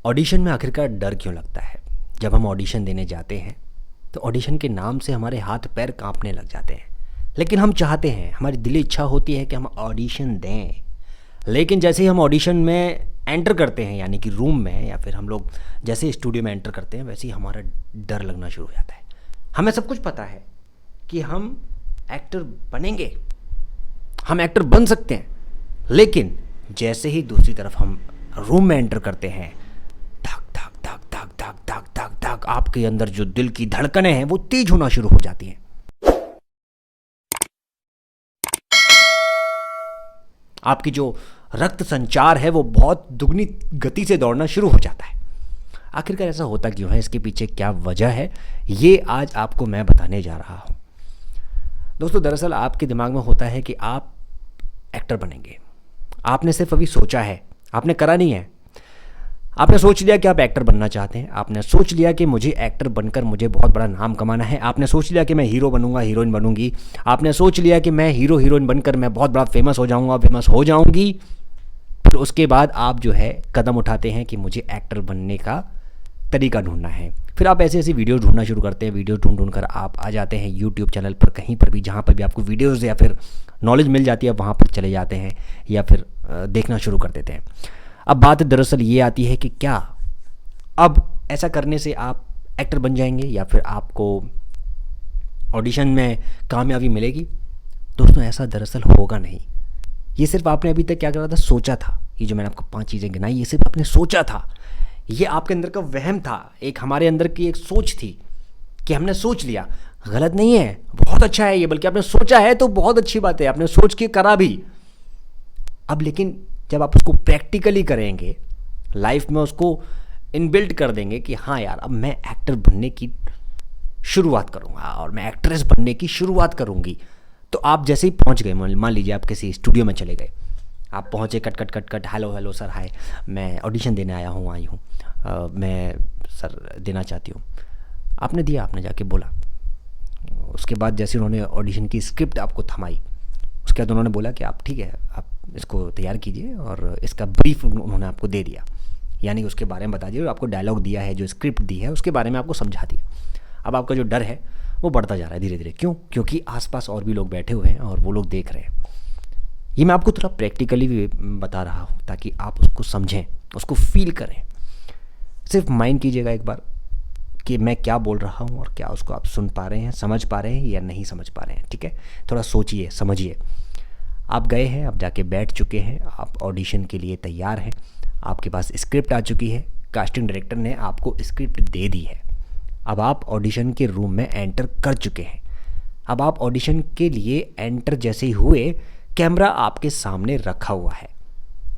Audition में आखिरकार डर क्यों लगता है? जब हम ऑडिशन देने जाते हैं तो ऑडिशन के नाम से हमारे हाथ पैर कांपने लग जाते हैं। लेकिन हम चाहते हैं, हमारी दिली इच्छा होती है कि हम ऑडिशन दें। लेकिन जैसे ही हम ऑडिशन में एंटर करते हैं, यानी कि रूम में, या फिर हम लोग जैसे स्टूडियो में एंटर करते हैं, वैसे ही हमारा डर लगना शुरू हो जाता है। हमें सब कुछ पता है कि हम एक्टर बनेंगे, हम एक्टर बन सकते हैं, लेकिन जैसे ही दूसरी तरफ हम रूम में एंटर करते हैं, धक धक धक धक धक धक धक धक आपके अंदर जो दिल की धड़कनें हैं वो तेज होना शुरू हो जाती हैं। आपकी जो रक्त संचार है वो बहुत दुगनी गति से दौड़ना शुरू हो जाता है। आखिरकार ऐसा होता क्यों है, इसके पीछे क्या वजह है, ये आज आपको मैं बताने जा रहा हूं। दोस्तों, दरअसल आपके दिमाग में होता है कि आप एक्टर बनेंगे। आपने सिर्फ अभी सोचा है, आपने करा नहीं है। आपने सोच लिया कि आप एक्टर बनना चाहते हैं, आपने सोच लिया कि मुझे एक्टर बनकर मुझे बहुत बड़ा नाम कमाना है, आपने सोच लिया कि मैं हीरो बनूंगा, हीरोइन बनूंगी, आपने सोच लिया कि मैं हीरो हीरोइन बनकर मैं बहुत बड़ा फेमस हो जाऊंगा, फेमस हो जाऊंगी। फिर उसके बाद आप जो है कदम उठाते हैं कि मुझे एक्टर बनने का तरीका ढूंढना है। फिर आप ऐसी ऐसी वीडियो ढूंढना शुरू करते हैं। वीडियो ढूंढ कर आप आ जाते हैं यूट्यूब चैनल पर, कहीं पर भी जहाँ पर भी आपको वीडियोज़ या फिर नॉलेज मिल जाती है वहाँ पर चले जाते हैं या फिर देखना शुरू कर देते हैं। अब बात दरअसल ये आती है कि क्या अब ऐसा करने से आप एक्टर बन जाएंगे या फिर आपको ऑडिशन में कामयाबी मिलेगी? दोस्तों, ऐसा दरअसल होगा नहीं। ये सिर्फ आपने अभी तक क्या करा था, सोचा था। ये जो मैंने आपको 5 चीज़ें गिनाई, ये सिर्फ आपने सोचा था। ये आपके अंदर का वहम था, एक हमारे अंदर की एक सोच थी कि हमने सोच लिया। गलत नहीं है, बहुत अच्छा है ये, बल्कि आपने सोचा है तो बहुत अच्छी बात है, आपने सोच के करा भी। अब लेकिन जब आप उसको प्रैक्टिकली करेंगे, लाइफ में उसको इनबिल्ट कर देंगे कि हाँ यार, अब मैं एक्टर बनने की शुरुआत करूँगा और मैं एक्ट्रेस बनने की शुरुआत करूँगी, तो आप जैसे ही पहुँच गए, मान लीजिए आप किसी स्टूडियो में चले गए, आप पहुँचे, cut cut cut cut, hello hello sir, hi, मैं ऑडिशन देने आई हूँ, मैं सर देना चाहती हूँ। आपने दिया, आपने जाके बोला। उसके बाद जैसे उन्होंने ऑडिशन की स्क्रिप्ट आपको थमाई, उसके बाद उन्होंने बोला कि आप ठीक है, आप इसको तैयार कीजिए, और इसका ब्रीफ उन्होंने आपको दे दिया, यानी उसके बारे में बता दिया, और आपको डायलॉग दिया है, जो स्क्रिप्ट दी है उसके बारे में आपको समझा दिया। अब आपका जो डर है वो बढ़ता जा रहा है धीरे धीरे। क्यों? क्योंकि आसपास और भी लोग बैठे हुए हैं और वो लोग देख रहे हैं। ये मैं आपको थोड़ा प्रैक्टिकली भी बता रहा हूँ ताकि आप उसको समझें, उसको फील करें। सिर्फ माइंड कीजिएगा एक बार कि मैं क्या बोल रहा हूँ और क्या उसको आप सुन पा रहे हैं, समझ पा रहे हैं या नहीं समझ पा रहे हैं। ठीक है, थोड़ा सोचिए, समझिए। आप गए हैं, आप जाके बैठ चुके हैं, आप ऑडिशन के लिए तैयार हैं, आपके पास स्क्रिप्ट आ चुकी है, कास्टिंग डायरेक्टर ने आपको स्क्रिप्ट दे दी है। अब आप ऑडिशन के रूम में एंटर कर चुके हैं। अब आप ऑडिशन के लिए एंटर जैसे ही हुए, कैमरा आपके सामने रखा हुआ है।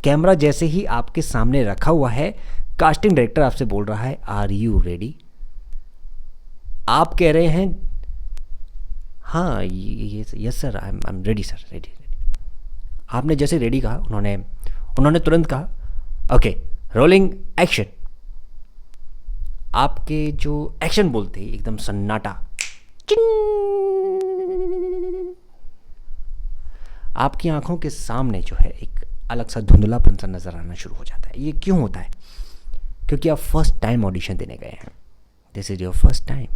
कैमरा जैसे ही आपके सामने रखा हुआ है, कास्टिंग डायरेक्टर आपसे बोल रहा है, आर यू रेडी? आप कह रहे हैं हाँ, ये yes sir, I am ready sir, ready. आपने जैसे रेडी कहा, उन्होंने तुरंत कहा, ओके रोलिंग एक्शन। आपके जो एक्शन बोलते ही एकदम सन्नाटा, आपकी आंखों के सामने जो है एक अलग सा धुंधलापन सा नजर आना शुरू हो जाता है। ये क्यों होता है? क्योंकि आप फर्स्ट टाइम ऑडिशन देने गए हैं। This is your first time.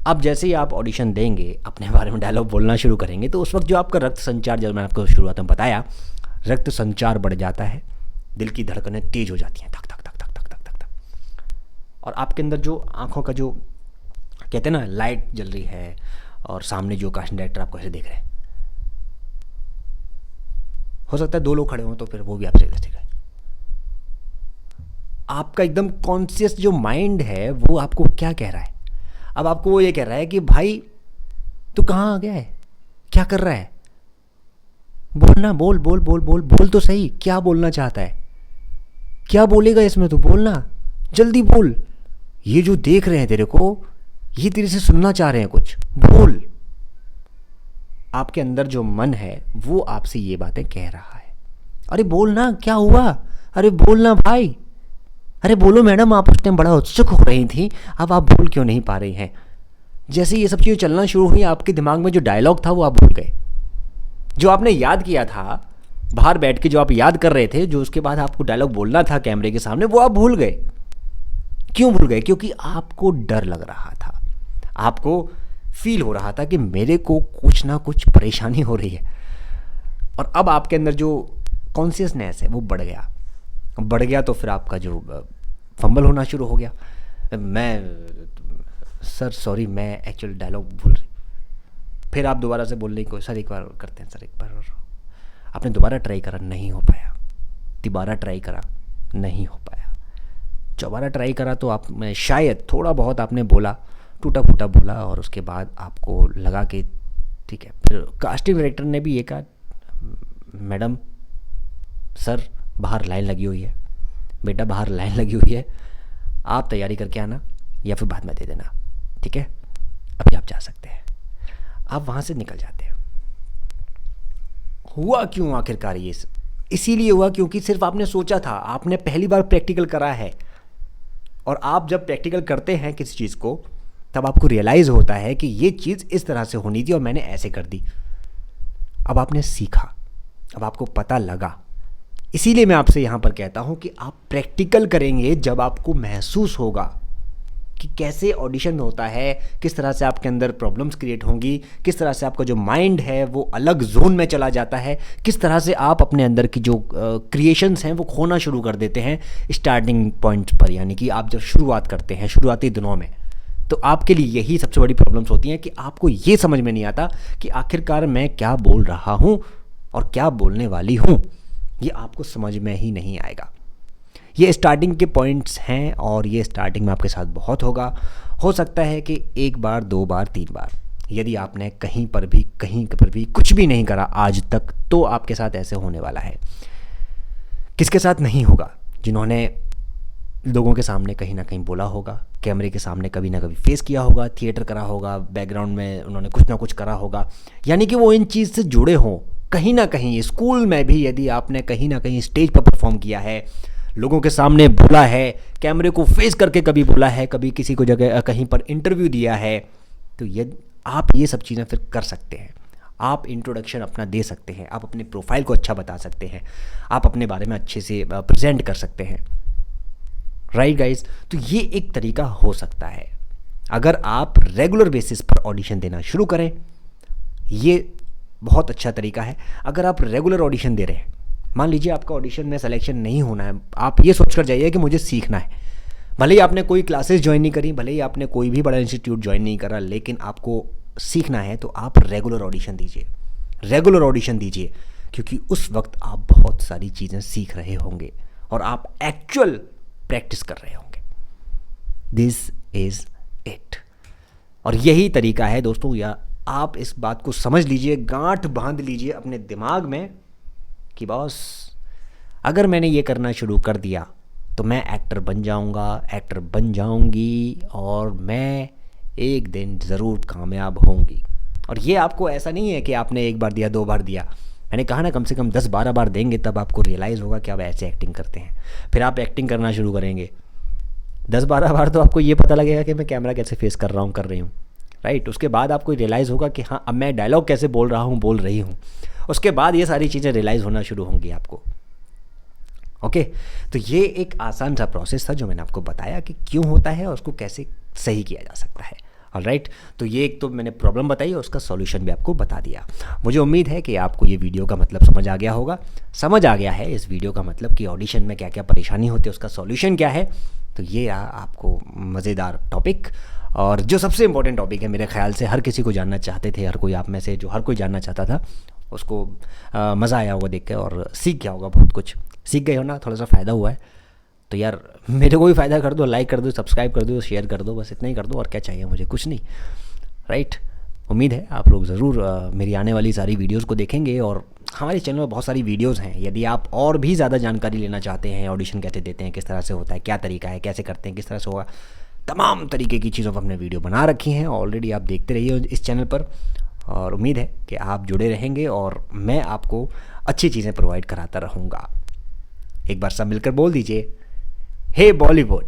अब जैसे ही आप ऑडिशन देंगे, अपने बारे में डायलॉग बोलना शुरू करेंगे, तो उस वक्त जो आपका रक्त संचार, जब मैंने आपको शुरुआत में बताया, रक्त संचार बढ़ जाता है, दिल की धड़कनें तेज हो जाती हैं, धक धक धक धक धक धक धक धक, और आपके अंदर जो आंखों का जो कहते हैं ना, लाइट जल रही है, और सामने जो कास्टिंग डायरेक्टर आपको ऐसे देख रहे हैं, हो सकता है 2 लोग खड़े हों तो फिर वो भी आपसे देख रहे हैं। आपका एकदम कॉन्शियस जो माइंड है वो आपको क्या कह रहा है? अब आपको वो ये कह रहा है कि भाई तू कहाँ आ गया है, क्या कर रहा है, बोलना, बोल बोल बोल बोल बोल तो सही, क्या बोलना चाहता है, क्या बोलेगा इसमें, तो बोलना, जल्दी बोल। ये जो देख रहे हैं तेरे को, ये तेरे से सुनना चाह रहे हैं कुछ, बोल। आपके अंदर जो मन है वो आपसे ये बातें कह रहा है, अरे बोलना, क्या हुआ, अरे बोलना भाई, अरे बोलो मैडम, आप उस टाइम बड़ा उत्सुक हो रही थी, अब आप बोल क्यों नहीं पा रही हैं? जैसे ये सब चीज़ें चलना शुरू हुई, आपके दिमाग में जो डायलॉग था वो आप भूल गए। जो आपने याद किया था बाहर बैठ के जो आप याद कर रहे थे, जो उसके बाद आपको डायलॉग बोलना था कैमरे के सामने, वो आप भूल गए। क्यों भूल गए? क्योंकि आपको डर लग रहा था, आपको फील हो रहा था कि मेरे को कुछ ना कुछ परेशानी हो रही है। और अब आपके अंदर जो कॉन्शियसनेस है वो बढ़ गया तो फिर आपका जो फंबल होना शुरू हो गया। सर सॉरी, मैं एक्चुअली डायलॉग भूल रही। फिर आप दोबारा से बोलने की, सर एक बार और करते हैं, सर एक बार और। आपने दोबारा ट्राई करा, नहीं हो पाया। तिबारा ट्राई करा, नहीं हो पाया। चौबारा ट्राई करा तो आप में शायद थोड़ा बहुत आपने बोला, टूटा फूटा बोला, और उसके बाद आपको लगा कि ठीक है। फिर कास्टिंग डायरेक्टर ने भी ये कहा, मैडम सर बाहर लाइन लगी हुई है, बेटा बाहर लाइन लगी हुई है, आप तैयारी करके आना या फिर बाद में दे देना, ठीक है, अभी आप जा सकते हैं। आप वहाँ से निकल जाते हैं। हुआ क्यों आखिरकार ये? इसीलिए हुआ क्योंकि सिर्फ आपने सोचा था, आपने पहली बार प्रैक्टिकल करा है। और आप जब प्रैक्टिकल करते हैं किसी चीज़ को, तब आपको रियलाइज़ होता है कि ये चीज़ इस तरह से होनी थी और मैंने ऐसे कर दी। अब आपने सीखा, अब आपको पता लगा। इसीलिए मैं आपसे यहाँ पर कहता हूँ कि आप प्रैक्टिकल करेंगे जब आपको महसूस होगा कि कैसे ऑडिशन होता है, किस तरह से आपके अंदर प्रॉब्लम्स क्रिएट होंगी, किस तरह से आपका जो माइंड है वो अलग जोन में चला जाता है, किस तरह से आप अपने अंदर की जो क्रिएशंस हैं वो खोना शुरू कर देते हैं स्टार्टिंग पॉइंट्स पर। यानी कि आप जब शुरुआत करते हैं शुरुआती दिनों में, तो आपके लिए यही सबसे बड़ी प्रॉब्लम्स होती हैं कि आपको ये समझ में नहीं आता कि आखिरकार मैं क्या बोल रहा हूँ और क्या बोलने वाली हूँ। ये आपको समझ में ही नहीं आएगा। ये स्टार्टिंग के पॉइंट्स हैं और ये स्टार्टिंग में आपके साथ बहुत होगा। हो सकता है कि एक बार, दो बार, तीन बार, यदि आपने कहीं पर भी कुछ भी नहीं करा आज तक, तो आपके साथ ऐसे होने वाला है। किसके साथ नहीं होगा? जिन्होंने लोगों के सामने कहीं ना कहीं बोला होगा, कैमरे के सामने कभी ना कभी फेस किया होगा, थिएटर करा होगा, बैकग्राउंड में उन्होंने कुछ ना कुछ करा होगा, यानी कि वो इन चीज़ से जुड़े हों। कहीं ना कहीं स्कूल में भी यदि आपने कहीं ना कहीं स्टेज पर परफॉर्म किया है, लोगों के सामने बोला है, कैमरे को फेस करके कभी बोला है, कभी किसी को जगह कहीं पर इंटरव्यू दिया है, तो ये आप ये सब चीज़ें फिर कर सकते हैं। आप इंट्रोडक्शन अपना दे सकते हैं, आप अपने प्रोफाइल को अच्छा बता सकते हैं, आप अपने बारे में अच्छे से प्रेजेंट कर सकते हैं। Right guys? तो ये एक तरीका हो सकता है अगर आप रेगुलर बेसिस पर ऑडिशन देना शुरू करें। ये बहुत अच्छा तरीका है। अगर आप रेगुलर ऑडिशन दे रहे हैं, मान लीजिए आपका ऑडिशन में सिलेक्शन नहीं होना है, आप ये सोचकर जाइए कि मुझे सीखना है। भले ही आपने कोई क्लासेस ज्वाइन नहीं करी, भले ही आपने कोई भी बड़ा इंस्टीट्यूट ज्वाइन नहीं करा, लेकिन आपको सीखना है, तो आप रेगुलर ऑडिशन दीजिए, क्योंकि उस वक्त आप बहुत सारी चीज़ें सीख रहे होंगे और आप एक्चुअल प्रैक्टिस कर रहे होंगे। This is it. और यही तरीका है दोस्तों, या आप इस बात को समझ लीजिए, गांठ बांध लीजिए अपने दिमाग में कि बॉस, अगर मैंने ये करना शुरू कर दिया तो मैं एक्टर बन जाऊंगा, एक्टर बन जाऊंगी, और मैं एक दिन ज़रूर कामयाब होंगी। और ये आपको ऐसा नहीं है कि आपने एक बार दिया, दो बार दिया। मैंने कहा ना, कम से कम 10-12 बार देंगे, तब आपको रियलाइज़ होगा कि आप ऐसे एक्टिंग करते हैं। फिर आप एक्टिंग करना शुरू करेंगे 10-12 बार, तो आपको ये पता लगेगा कि मैं कैमरा कैसे फेस कर रही हूँ। राइट? उसके बाद आपको रियलाइज़ होगा कि हाँ, अब मैं डायलॉग कैसे बोल रही हूँ। उसके बाद ये सारी चीज़ें रियलाइज़ होना शुरू होंगी आपको। ओके, तो ये एक आसान सा प्रोसेस था जो मैंने आपको बताया कि क्यों होता है और उसको कैसे सही किया जा सकता है। ऑलराइट, तो ये एक तो मैंने प्रॉब्लम बताई और उसका सॉल्यूशन भी आपको बता दिया। मुझे उम्मीद है कि आपको ये वीडियो का मतलब समझ आ गया होगा। समझ आ गया है इस वीडियो का मतलब कि ऑडिशन में क्या क्या परेशानी होती है, उसका सॉल्यूशन क्या है। तो ये आपको मज़ेदार टॉपिक, और जो सबसे इम्पोर्टेंट टॉपिक है मेरे ख्याल से हर किसी को जानना चाहते थे, हर कोई आप में से जो हर कोई जानना चाहता था, उसको मज़ा आया होगा देख के और सीख गया होगा, बहुत कुछ सीख गए हो ना, थोड़ा सा फ़ायदा हुआ है। तो यार मेरे को भी फ़ायदा कर दो, लाइक कर दो, सब्सक्राइब कर दो, शेयर कर दो, बस इतना ही कर दो, और क्या चाहिए मुझे, कुछ नहीं। राइट? उम्मीद है आप लोग ज़रूर मेरी आने वाली सारी वीडियोज़ को देखेंगे, और हमारे चैनल में बहुत सारी वीडियोज़ हैं। यदि आप और भी ज़्यादा जानकारी लेना चाहते हैं, ऑडिशन कैसे देते हैं, किस तरह से होता है, क्या तरीका है, कैसे करते हैं, किस तरह से होगा, तमाम तरीके की चीज़ों पर हमने वीडियो बना रखी हैं ऑलरेडी। आप देखते रहिए इस चैनल पर, और उम्मीद है कि आप जुड़े रहेंगे और मैं आपको अच्छी चीज़ें प्रोवाइड कराता रहूँगा। एक बार सब मिलकर बोल दीजिए, हे बॉलीवुड।